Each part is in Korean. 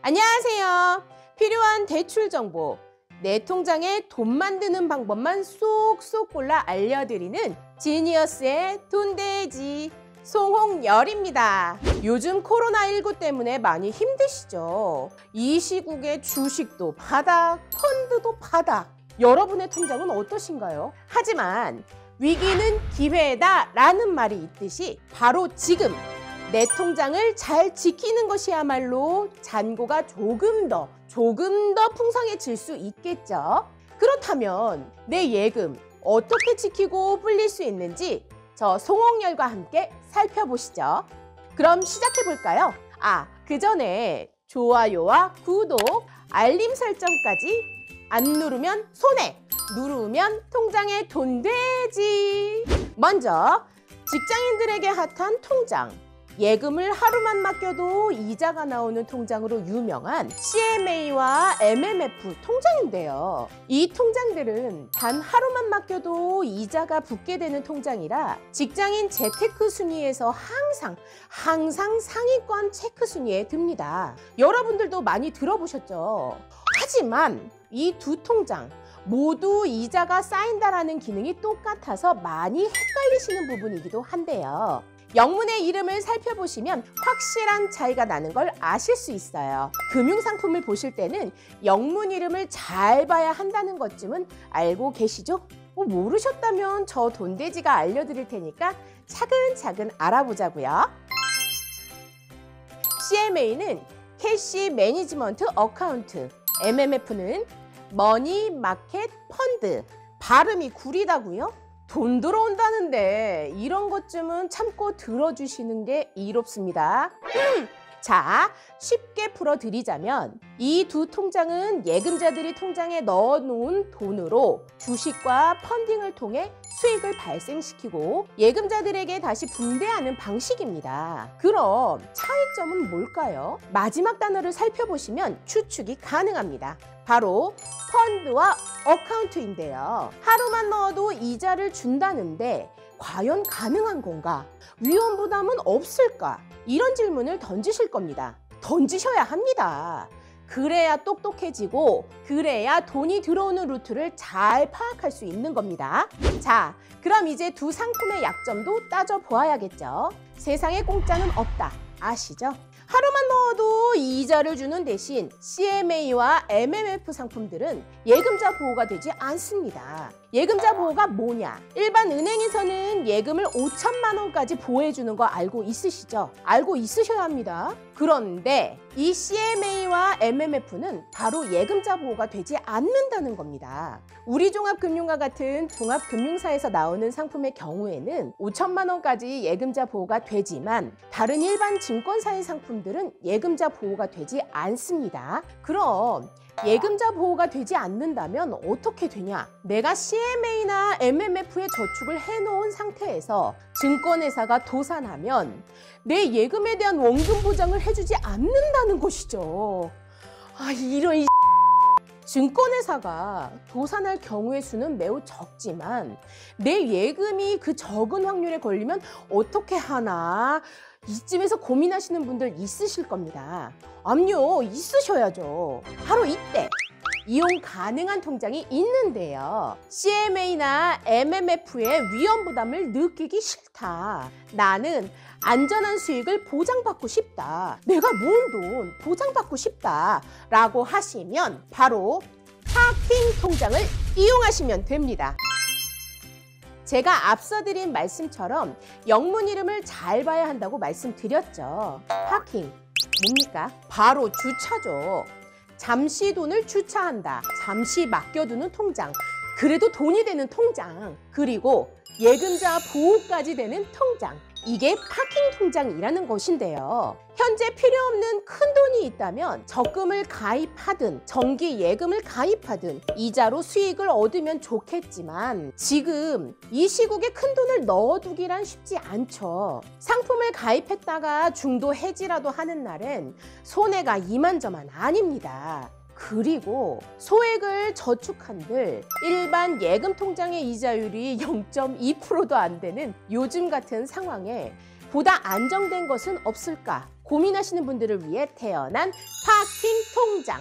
안녕하세요. 필요한 대출 정보, 내 통장에 돈 만드는 방법만 쏙쏙 골라 알려드리는 지니어스의 돈돼지 송홍열입니다. 요즘 코로나19 때문에 많이 힘드시죠? 이 시국에 주식도 바닥, 펀드도 바닥. 여러분의 통장은 어떠신가요? 하지만 위기는 기회다 라는 말이 있듯이 바로 지금 내 통장을 잘 지키는 것이야말로 잔고가 조금 더 풍성해질 수 있겠죠. 그렇다면 내 예금 어떻게 지키고 불릴 수 있는지 저 송홍열과 함께 살펴보시죠. 그럼 시작해 볼까요? 그 전에 좋아요와 구독, 알림 설정까지 안 누르면 손해, 누르면 통장에 돈돼지. 먼저 직장인들에게 핫한 통장. 예금을 하루만 맡겨도 이자가 나오는 통장으로 유명한 CMA와 MMF 통장인데요. 이 통장들은 단 하루만 맡겨도 이자가 붙게 되는 통장이라 직장인 재테크 순위에서 항상 상위권 체크 순위에 듭니다. 여러분들도 많이 들어보셨죠? 하지만 이 두 통장 모두 이자가 쌓인다라는 기능이 똑같아서 많이 헷갈리시는 부분이기도 한데요. 영문의 이름을 살펴보시면 확실한 차이가 나는 걸 아실 수 있어요. 금융상품을 보실 때는 영문 이름을 잘 봐야 한다는 것쯤은 알고 계시죠? 모르셨다면 저 돈돼지가 알려드릴 테니까 차근차근 알아보자고요. CMA는 캐시 매니지먼트 어카운트, MMF는 머니 마켓 펀드. 발음이 구리다고요? 돈 들어온다는데 이런 것쯤은 참고 들어주시는 게 이롭습니다. 자, 쉽게 풀어드리자면 이 두 통장은 예금자들이 통장에 넣어놓은 돈으로 주식과 펀딩을 통해 수익을 발생시키고 예금자들에게 다시 분배하는 방식입니다. 그럼 차이점은 뭘까요? 마지막 단어를 살펴보시면 추측이 가능합니다. 바로 펀드와 어카운트인데요. 하루만 넣어도 이자를 준다는데 과연 가능한 건가? 위험 부담은 없을까? 이런 질문을 던지실 겁니다. 던지셔야 합니다. 그래야 똑똑해지고 그래야 돈이 들어오는 루트를 잘 파악할 수 있는 겁니다. 자, 그럼 이제 두 상품의 약점도 따져보아야겠죠. 세상에 공짜는 없다. 아시죠? 하루만 넣어도 이자를 주는 대신 CMA와 MMF 상품들은 예금자 보호가 되지 않습니다. 예금자 보호가 뭐냐? 일반 은행에서는 예금을 5천만 원까지 보호해주는 거 알고 있으시죠? 알고 있으셔야 합니다. 그런데 이 CMA와 MMF는 바로 예금자 보호가 되지 않는다는 겁니다. 우리종합금융과 같은 종합금융사에서 나오는 상품의 경우에는 5천만 원까지 예금자 보호가 되지만 다른 일반 증권사의 상품들은 예금자 보호가 되지 않습니다. 그럼 예금자 보호가 되지 않는다면 어떻게 되냐? 내가 CMA나 MMF에 저축을 해놓은 상태에서 증권회사가 도산하면 내 예금에 대한 원금 보장을 해주지 않는다는 것이죠. 이런 증권회사가 도산할 경우의 수는 매우 적지만 내 예금이 그 적은 확률에 걸리면 어떻게 하나? 이쯤에서 고민하시는 분들 있으실 겁니다. 압류 있으셔야죠. 바로 이때 이용 가능한 통장이 있는데요. CMA나 MMF의 위험 부담을 느끼기 싫다. 나는 안전한 수익을 보장받고 싶다. 내가 모은 돈 보장받고 싶다. 라고 하시면 바로 파킹 통장을 이용하시면 됩니다. 제가 앞서 드린 말씀처럼 영문 이름을 잘 봐야 한다고 말씀드렸죠. 파킹, 뭡니까? 바로 주차죠. 잠시 돈을 주차한다. 잠시 맡겨두는 통장. 그래도 돈이 되는 통장. 그리고 예금자 보호까지 되는 통장. 이게 파킹 통장이라는 것인데요. 현재 필요 없는 큰 돈이 있다면 적금을 가입하든 정기 예금을 가입하든 이자로 수익을 얻으면 좋겠지만 지금 이 시국에 큰 돈을 넣어두기란 쉽지 않죠. 상품을 가입했다가 중도 해지라도 하는 날엔 손해가 이만저만 아닙니다. 그리고 소액을 저축한들 일반 예금 통장의 이자율이 0.2%도 안 되는 요즘 같은 상황에 보다 안정된 것은 없을까 고민하시는 분들을 위해 태어난 파킹 통장.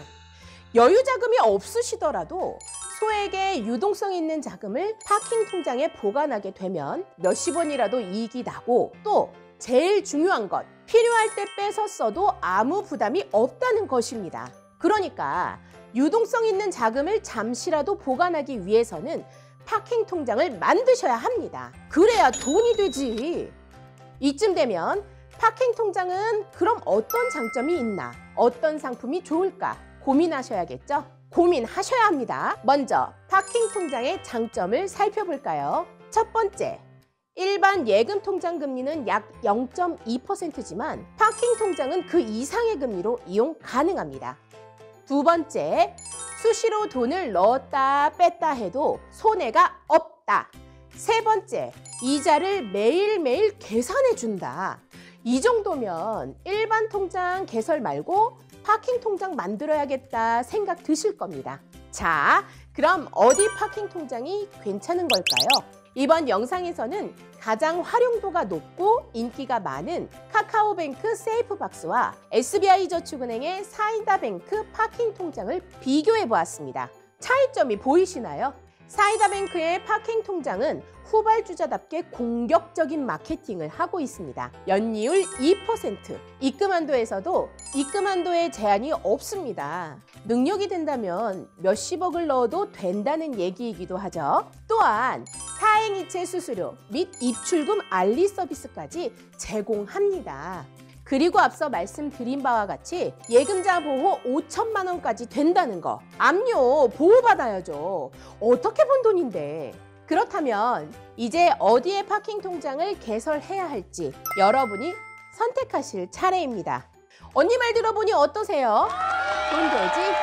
여유 자금이 없으시더라도 소액의 유동성 있는 자금을 파킹 통장에 보관하게 되면 몇십 원이라도 이익이 나고, 또 제일 중요한 것, 필요할 때 빼서 써도 아무 부담이 없다는 것입니다. 그러니까 유동성 있는 자금을 잠시라도 보관하기 위해서는 파킹 통장을 만드셔야 합니다. 그래야 돈이 되지. 이쯤 되면 파킹 통장은 그럼 어떤 장점이 있나, 어떤 상품이 좋을까 고민하셔야겠죠? 고민하셔야 합니다. 먼저 파킹 통장의 장점을 살펴볼까요? 첫 번째, 일반 예금 통장 금리는 약 0.2%지만 파킹 통장은 그 이상의 금리로 이용 가능합니다. 두 번째, 수시로 돈을 넣었다 뺐다 해도 손해가 없다. 세 번째, 이자를 매일매일 계산해 준다. 이 정도면 일반 통장 개설 말고 파킹 통장 만들어야겠다 생각 드실 겁니다. 자, 그럼 어디 파킹 통장이 괜찮은 걸까요? 이번 영상에서는 가장 활용도가 높고 인기가 많은 카카오뱅크 세이프박스와 SBI저축은행의 사이다뱅크 파킹 통장을 비교해 보았습니다. 차이점이 보이시나요? 사이다뱅크의 파킹 통장은 후발주자답게 공격적인 마케팅을 하고 있습니다. 연이율 2%, 입금한도에서도 입금한도에 제한이 없습니다. 능력이 된다면 몇십억을 넣어도 된다는 얘기이기도 하죠. 또한 타행이체 수수료 및 입출금 알리 서비스까지 제공합니다. 그리고 앞서 말씀드린 바와 같이 예금자 보호 5천만 원까지 된다는 거. 압류 보호받아야죠. 어떻게 번 돈인데. 그렇다면 이제 어디에 파킹 통장을 개설해야 할지 여러분이 선택하실 차례입니다. 언니 말 들어보니 어떠세요? 돈 되지?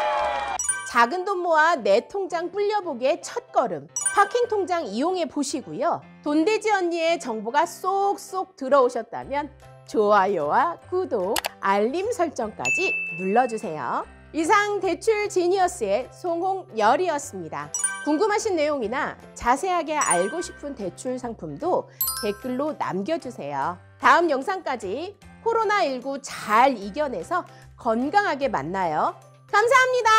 작은 돈 모아 내 통장 불려보기의 첫걸음, 파킹 통장 이용해 보시고요. 돈되지 언니의 정보가 쏙쏙 들어오셨다면 좋아요와 구독, 알림 설정까지 눌러주세요. 이상 대출 지니어스의 송홍열이었습니다. 궁금하신 내용이나 자세하게 알고 싶은 대출 상품도 댓글로 남겨주세요. 다음 영상까지 코로나19 잘 이겨내서 건강하게 만나요. 감사합니다.